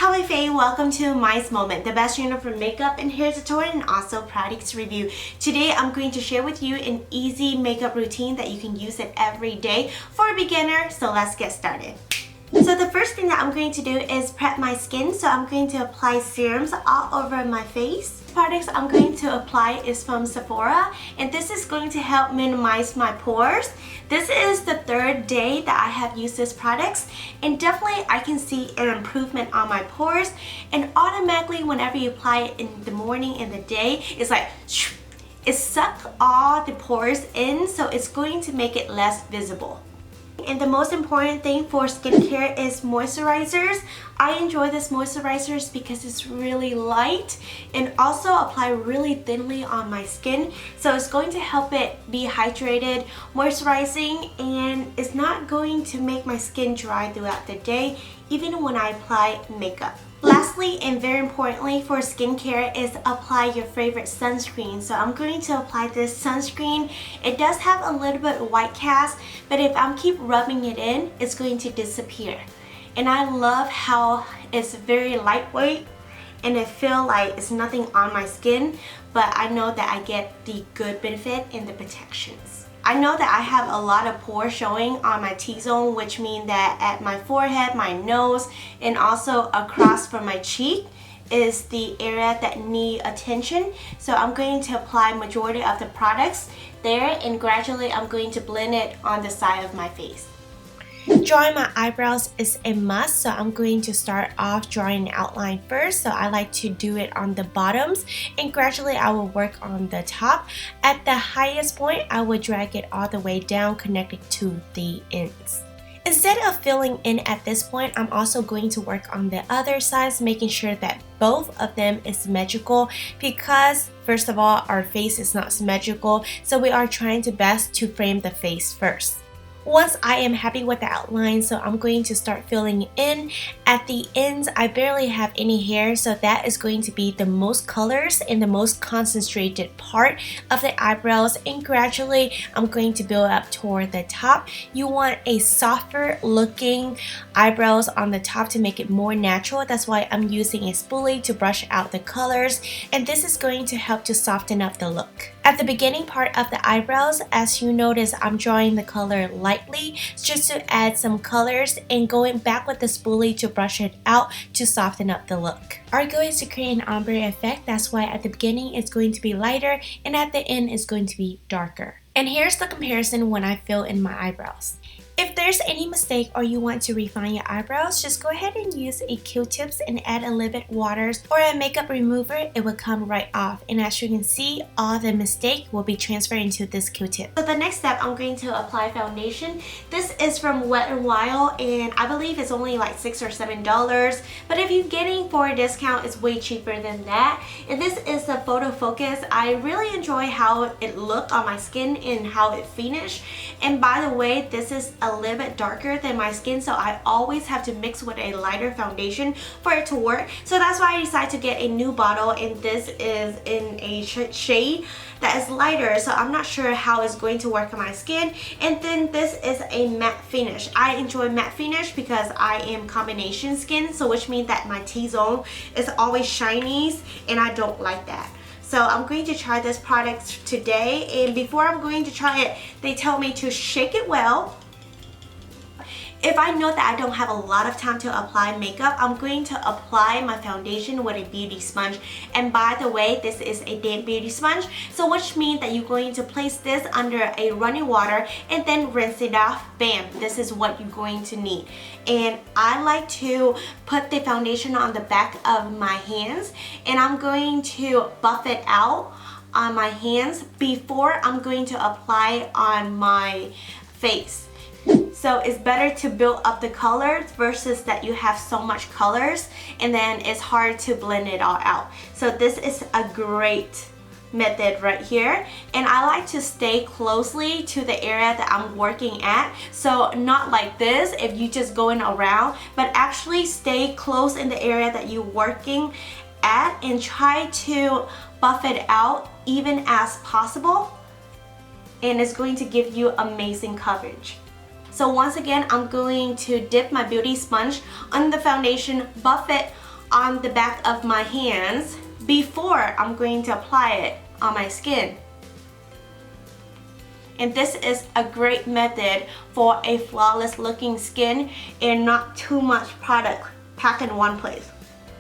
Hello my Faye, welcome to Mai's Moment, the best channel for makeup and hair tutorial and also products review. Today I'm going to share with you an easy makeup routine that you can use it every day for a beginner, so let's get started. So the first thing that I'm going to do is prep my skin, so I'm going to apply serums all over my face. The products I'm going to apply is from Sephora, and this is going to help minimize my pores. This is the third day that I have used these products, and definitely I can see an improvement on my pores, and automatically whenever you apply it in the morning and the day, it's like it sucks all the pores in, so it's going to make it less visible. And the most important thing for skincare is moisturizers. I enjoy this moisturizers because it's really light and also apply really thinly on my skin. So it's going to help it be hydrated, moisturizing, and it's not going to make my skin dry throughout the day, even when I apply makeup. Lastly, and very importantly for skincare, is apply your favorite sunscreen. So I'm going to apply this sunscreen. It does have a little bit of white cast, but if I keep rubbing it in, it's going to disappear. And I love how it's very lightweight and it feels like it's nothing on my skin, but I know that I get the good benefit and the protections. I know that I have a lot of pores showing on my T-zone, which means that at my forehead, my nose, and also across from my cheek is the area that need attention. So I'm going to apply majority of the products there, and gradually I'm going to blend it on the side of my face. Drawing my eyebrows is a must, so I'm going to start off drawing an outline first. So I like to do it on the bottoms, and gradually I will work on the top. At the highest point, I will drag it all the way down, connected to the ends. Instead of filling in at this point, I'm also going to work on the other sides, making sure that both of them is symmetrical, because first of all, our face is not symmetrical, so we are trying to best to frame the face first. Once I am happy with the outline, so I'm going to start filling in. At the ends, I barely have any hair, so that is going to be the most colors and the most concentrated part of the eyebrows, and gradually I'm going to build up toward the top. You want a softer looking eyebrows on the top to make it more natural. That's why I'm using a spoolie to brush out the colors, and this is going to help to soften up the look. At the beginning part of the eyebrows, as you notice, I'm drawing the color lightly just to add some colors and going back with the spoolie to brush it out to soften up the look. Our goal is to create an ombre effect. That's why at the beginning it's going to be lighter and at the end it's going to be darker. And here's the comparison when I fill in my eyebrows. If there's any mistake or you want to refine your eyebrows, just go ahead and use a Q-tips and add a little bit water or a makeup remover. It will come right off, and as you can see, all the mistake will be transferred into this Q-tip. So the next step, I'm going to apply foundation. This is from Wet n Wild, and I believe it's only like $6 or $7, but if you're getting for a discount, it's way cheaper than that. And this is the photo focus. I really enjoy how it looked on my skin and how it finished. And by the way, this is a little bit darker than my skin, so I always have to mix with a lighter foundation for it to work. So that's why I decided to get a new bottle, and this is in a shade that is lighter, so I'm not sure how it's going to work on my skin. And then this is a matte finish. I enjoy matte finish because I am combination skin, so which means that my T-zone is always shiny, and I don't like that. So I'm going to try this product today, and before I'm going to try it, they tell me to shake it well. If I know that I don't have a lot of time to apply makeup, I'm going to apply my foundation with a beauty sponge. And by the way, this is a damp beauty sponge, so which means that you're going to place this under a running water and then rinse it off. Bam, this is what you're going to need. And I like to put the foundation on the back of my hands, and I'm going to buff it out on my hands before I'm going to apply on my face. So it's better to build up the colors versus that you have so much colors and then it's hard to blend it all out. So this is a great method right here, and I like to stay closely to the area that I'm working at. So not like this if you just going around, but actually stay close in the area that you're working at and try to buff it out even as possible, and it's going to give you amazing coverage. So once again, I'm going to dip my beauty sponge on the foundation, buff it on the back of my hands before I'm going to apply it on my skin. And this is a great method for a flawless looking skin and not too much product packed in one place.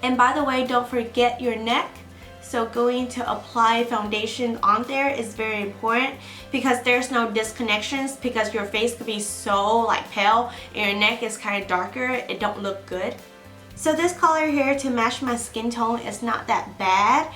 And by the way, don't forget your neck. So going to apply foundation on there is very important because there's no disconnections, because your face could be so like pale and your neck is kind of darker. It don't look good. So this color here to match my skin tone is not that bad.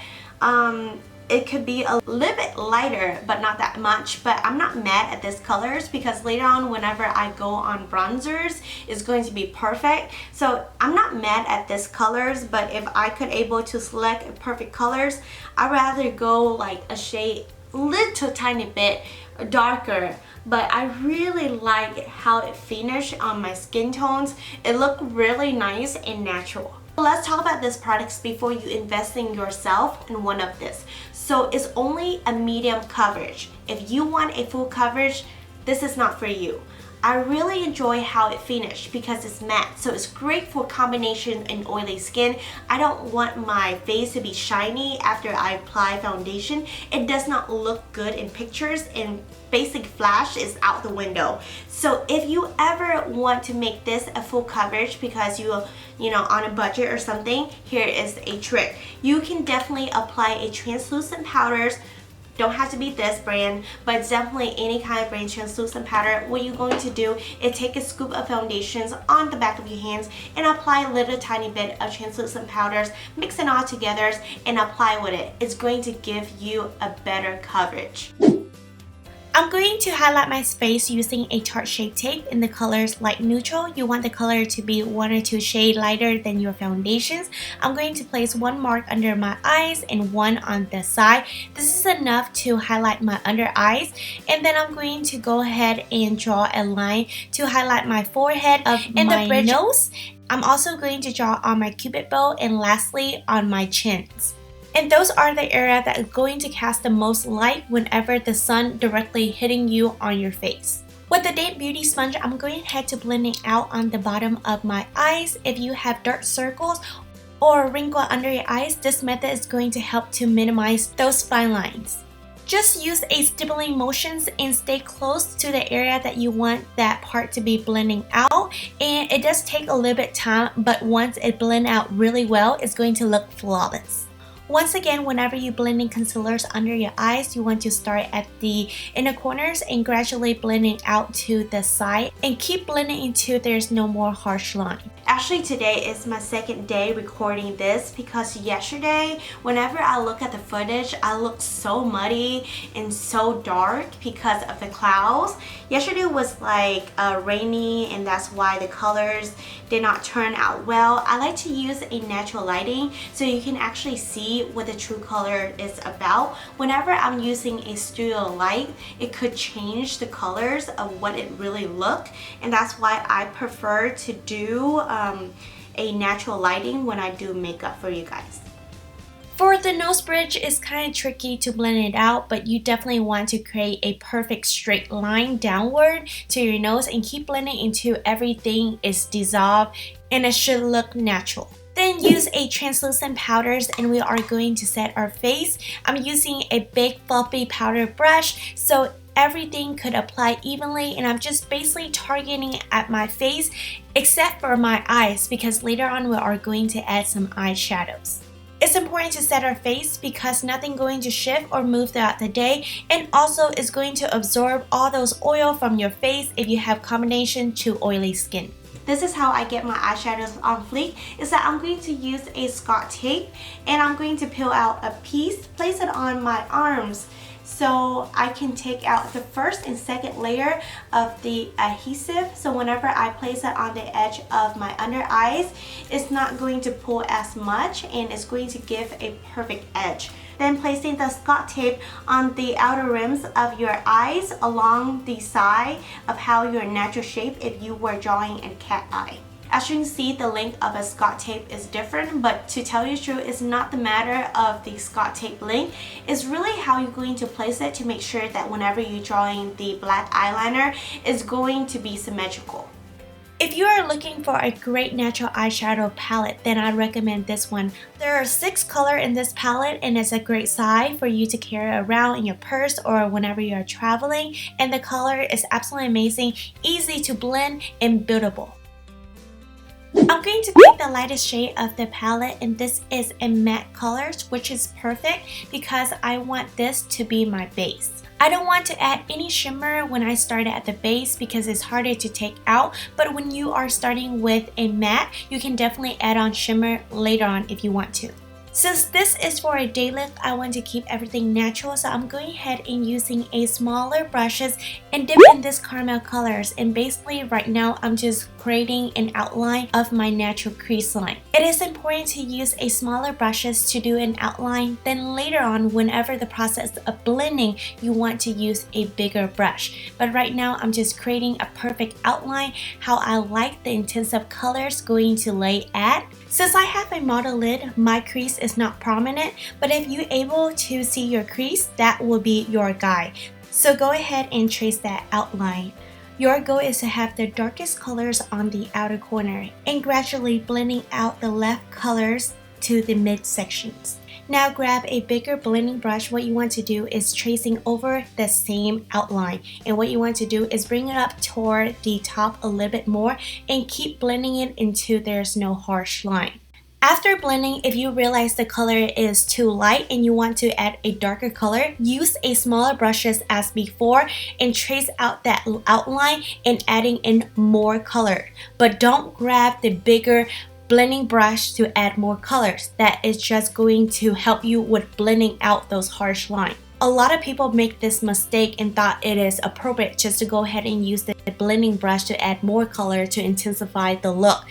It could be a little bit lighter, but not that much. But I'm not mad at this colors because later on whenever I go on bronzers, it's going to be perfect. So I'm not mad at this colors, but if I could able to select perfect colors, I'd rather go like a shade little tiny bit darker. But I really like how it finished on my skin tones. It looked really nice and natural. Let's talk about these products before you invest in yourself in one of this. So it's only a medium coverage. If you want a full coverage, this is not for you. I really enjoy how it finished because it's matte, so it's great for combination in oily skin. I don't want my face to be shiny after I apply foundation. It does not look good in pictures, and basic flash is out the window. So if you ever want to make this a full coverage because you know, on a budget or something, here is a trick. You can definitely apply a translucent powders. Don't have to be this brand, but definitely any kind of brand translucent powder. What you're going to do is take a scoop of foundations on the back of your hands and apply a little tiny bit of translucent powders, mix it all together and apply with it. It's going to give you a better coverage. I'm going to highlight my face using a Tarte Shape Tape in the colors light neutral. You want the color to be 1 or 2 shades lighter than your foundations. I'm going to place 1 mark under my eyes and 1 on the side. This is enough to highlight my under eyes. And then I'm going to go ahead and draw a line to highlight my forehead and my nose. I'm also going to draw on my cupid bow and lastly on my chins. And those are the areas that are going to cast the most light whenever the sun directly hitting you on your face. With the damp beauty sponge, I'm going ahead to blend it out on the bottom of my eyes. If you have dark circles or a wrinkle under your eyes, this method is going to help to minimize those fine lines. Just use a stippling motions and stay close to the area that you want that part to be blending out. And it does take a little bit of time, but once it blends out really well, it's going to look flawless. Once again, whenever you blend in concealers under your eyes, you want to start at the inner corners and gradually blending out to the side and keep blending until there's no more harsh line. Actually, today is my second day recording this because yesterday, whenever I look at the footage, I look so muddy and so dark because of the clouds. Yesterday was like rainy, and that's why the colors did not turn out well. I like to use a natural lighting so you can actually see what the true color is about. Whenever I'm using a studio light, it could change the colors of what it really look, and that's why I prefer to do a natural lighting when I do makeup for you guys. For the nose bridge, it's kind of tricky to blend it out, but you definitely want to create a perfect straight line downward to your nose and keep blending until everything is dissolved and it should look natural. Then use a translucent powders and we are going to set our face. I'm using a big fluffy powder brush so everything could apply evenly, and I'm just basically targeting at my face except for my eyes because later on we are going to add some eyeshadows. It's important to set our face because nothing going to shift or move throughout the day, and also it's going to absorb all those oil from your face if you have combination to oily skin. This is how I get my eyeshadows on fleek, is that I'm going to use a Scotch tape and I'm going to peel out a piece, place it on my arms so I can take out the first and second layer of the adhesive. So whenever I place it on the edge of my under eyes, it's not going to pull as much and it's going to give a perfect edge. Then placing the Scotch tape on the outer rims of your eyes along the side of how your natural shape if you were drawing a cat eye. As you can see, the length of a Scotch tape is different, but to tell you the truth, it's not the matter of the Scotch tape length. It's really how you're going to place it to make sure that whenever you're drawing the black eyeliner, it's going to be symmetrical. If you are looking for a great natural eyeshadow palette, then I recommend this one. There are 6 colors in this palette and it's a great size for you to carry around in your purse or whenever you are traveling. And the color is absolutely amazing, easy to blend and buildable. I'm going to pick the lightest shade of the palette, and this is a matte colors, which is perfect because I want this to be my base. I don't want to add any shimmer when I start at the base because it's harder to take out, but when you are starting with a matte, you can definitely add on shimmer later on if you want to. Since this is for a day look, I want to keep everything natural, so I'm going ahead and using a smaller brushes and dip in this caramel colors. And basically right now I'm just creating an outline of my natural crease line. It is important to use a smaller brushes to do an outline, then later on whenever the process of blending you want to use a bigger brush. But right now I'm just creating a perfect outline how I like the intensive colors going to lay at. Since I have a model lid, my crease is not prominent, but if you're able to see your crease, that will be your guide. So go ahead and trace that outline. Your goal is to have the darkest colors on the outer corner and gradually blending out the left colors to the mid sections. Now grab a bigger blending brush. What you want to do is tracing over the same outline, and what you want to do is bring it up toward the top a little bit more and keep blending it until there's no harsh line. After blending, if you realize the color is too light and you want to add a darker color, use a smaller brushes as before and trace out that outline and adding in more color. But don't grab the bigger blending brush to add more colors. That is just going to help you with blending out those harsh lines. A lot of people make this mistake and thought it is appropriate just to go ahead and use the blending brush to add more color to intensify the look.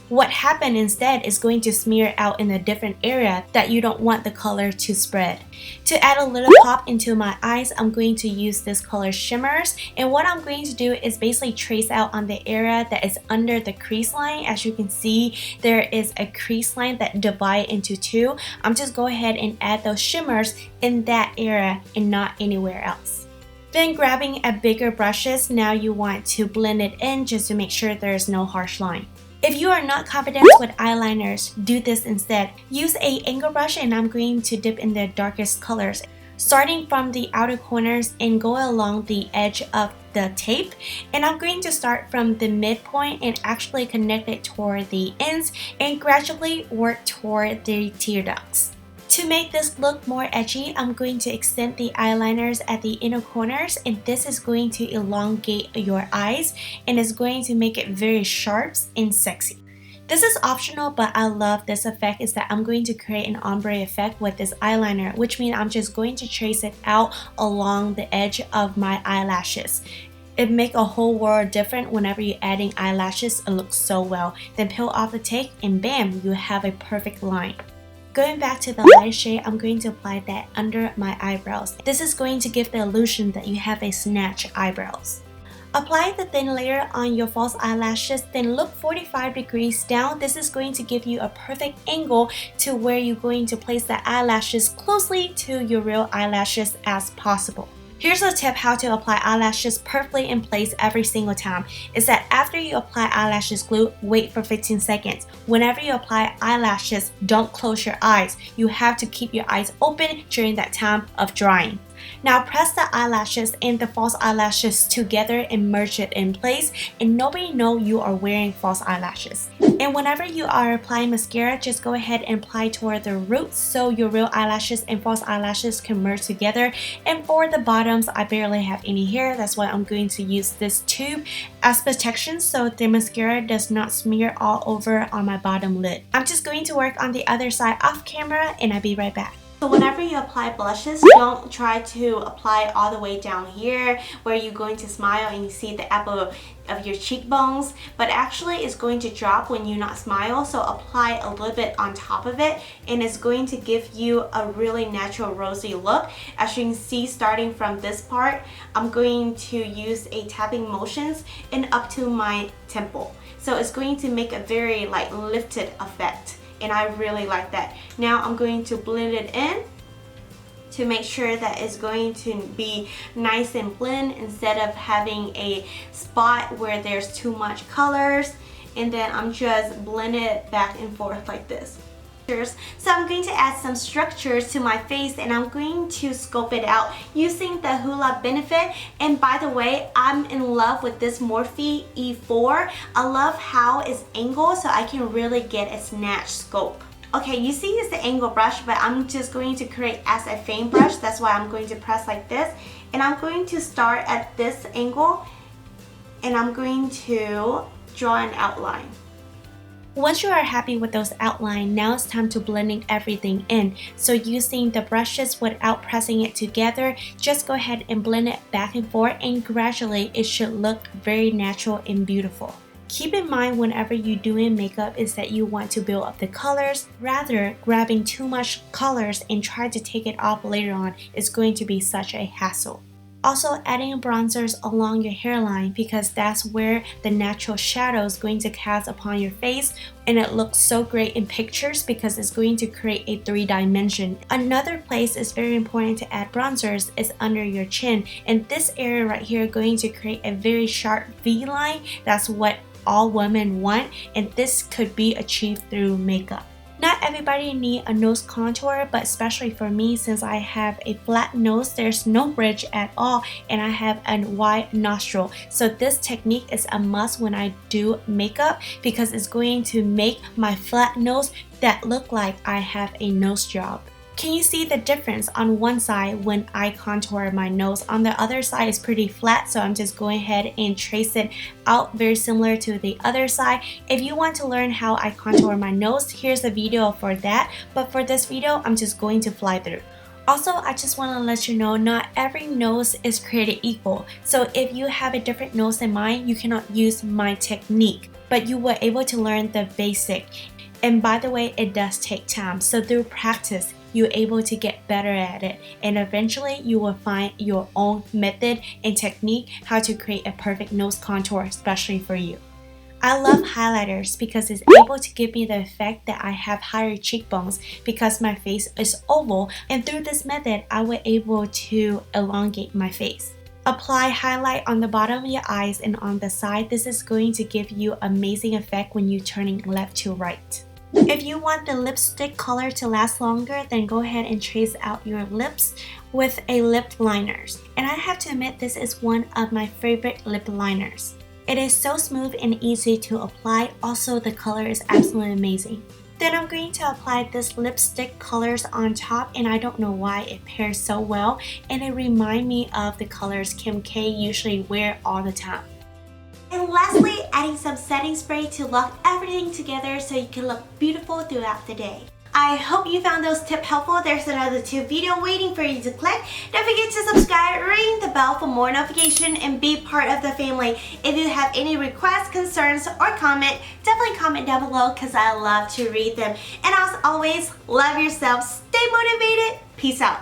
What happened instead is going to smear out in a different area that you don't want the color to spread. To add a little pop into my eyes, I'm going to use this color shimmers, and what I'm going to do is basically trace out on the area that is under the crease line. As you can see, there is a crease line that divides into two. I'm just go ahead and add those shimmers in that area and not anywhere else. Then grabbing a bigger brushes, now you want to blend it in just to make sure there's no harsh line. If you are not confident with eyeliners, do this instead. Use a angle brush and I'm going to dip in the darkest colors, starting from the outer corners and go along the edge of the tape. And I'm going to start from the midpoint and actually connect it toward the ends and gradually work toward the tear ducts. To make this look more edgy, I'm going to extend the eyeliners at the inner corners, and this is going to elongate your eyes and is going to make it very sharp and sexy. This is optional, but I love this effect is that I'm going to create an ombre effect with this eyeliner, which means I'm just going to trace it out along the edge of my eyelashes. It makes a whole world different whenever you're adding eyelashes. It looks so well. Then peel off the tape and bam, you have a perfect line. Going back to the light shade, I'm going to apply that under my eyebrows. This is going to give the illusion that you have a snatch eyebrows. Apply the thin layer on your false eyelashes, then look 45 degrees down. This is going to give you a perfect angle to where you're going to place the eyelashes closely to your real eyelashes as possible. Here's a tip how to apply eyelashes perfectly in place every single time. Is that after you apply eyelashes glue, wait for 15 seconds. Whenever you apply eyelashes, don't close your eyes. You have to keep your eyes open during that time of drying. Now press the eyelashes and the false eyelashes together and merge it in place, and nobody know you are wearing false eyelashes. And whenever you are applying mascara, just go ahead and apply toward the roots so your real eyelashes and false eyelashes can merge together. And for the bottoms, I barely have any hair. That's why I'm going to use this tube as protection so the mascara does not smear all over on my bottom lid. I'm just going to work on the other side off camera and I'll be right back. So whenever you apply blushes, don't try to apply all the way down here where you're going to smile and you see the apple of your cheekbones, but actually it's going to drop when you not smile. So apply a little bit on top of it and it's going to give you a really natural rosy look. As you can see, starting from this part, I'm going to use a tapping motions and up to my temple. So it's going to make a very like lifted effect. And I really like that. Now I'm going to blend it in to make sure that it's going to be nice and blend instead of having a spot where there's too much colors. And then I'm just blending it back and forth like this. So I'm going to add some structures to my face, and I'm going to scope it out using the Hoola Benefit. And by the way, I'm in love with this Morphe E4. I love how it's angled so I can really get a snatch scope. Okay, you see it's the angle brush, but I'm just going to create as a fan brush. That's why I'm going to press like this. And I'm going to start at this angle, and I'm going to draw an outline. Once you are happy with those outlines, now it's time to blending everything in. So using the brushes without pressing it together, just go ahead and blend it back and forth, and gradually it should look very natural and beautiful. Keep in mind whenever you're doing makeup is that you want to build up the colors. Rather, grabbing too much colors and try to take it off later on is going to be such a hassle. Also, adding bronzers along your hairline, because that's where the natural shadow is going to cast upon your face, and it looks so great in pictures because it's going to create a 3-dimension. Another place is very important to add bronzers is under your chin, and this area right here is going to create a very sharp V line. That's what all women want, and this could be achieved through makeup. Not everybody needs a nose contour, but especially for me, since I have a flat nose, there's no bridge at all, and I have a wide nostril. So this technique is a must when I do makeup because it's going to make my flat nose that look like I have a nose job. Can you see the difference on one side when I contour my nose? On the other side is pretty flat, so I'm just going ahead and trace it out very similar to the other side. If you want to learn how I contour my nose, here's a video for that, but for this video I'm just going to fly through. Also, I just want to let you know not every nose is created equal, so if you have a different nose than mine, you cannot use my technique, but you were able to learn the basic. And by the way, it does take time, so through practice you're able to get better at it, and eventually you will find your own method and technique how to create a perfect nose contour, especially for you. I love highlighters because it's able to give me the effect that I have higher cheekbones because my face is oval, and through this method I was able to elongate my face. Apply highlight on the bottom of your eyes and on the side. This is going to give you amazing effect when you're turning left to right. If you want the lipstick color to last longer, then go ahead and trace out your lips with a lip liners. And I have to admit, this is one of my favorite lip liners. It is so smooth and easy to apply. Also, the color is absolutely amazing. Then I'm going to apply this lipstick colors on top, and I don't know why it pairs so well, and it reminds me of the colors Kim K usually wear all the time. And lastly, adding some setting spray to lock everything together so you can look beautiful throughout the day. I hope you found those tips helpful. There's another tip video waiting for you to click. Don't forget to subscribe, ring the bell for more notification, and be part of the family. If you have any requests, concerns, or comment, definitely comment down below because I love to read them. And as always, love yourself, stay motivated, peace out.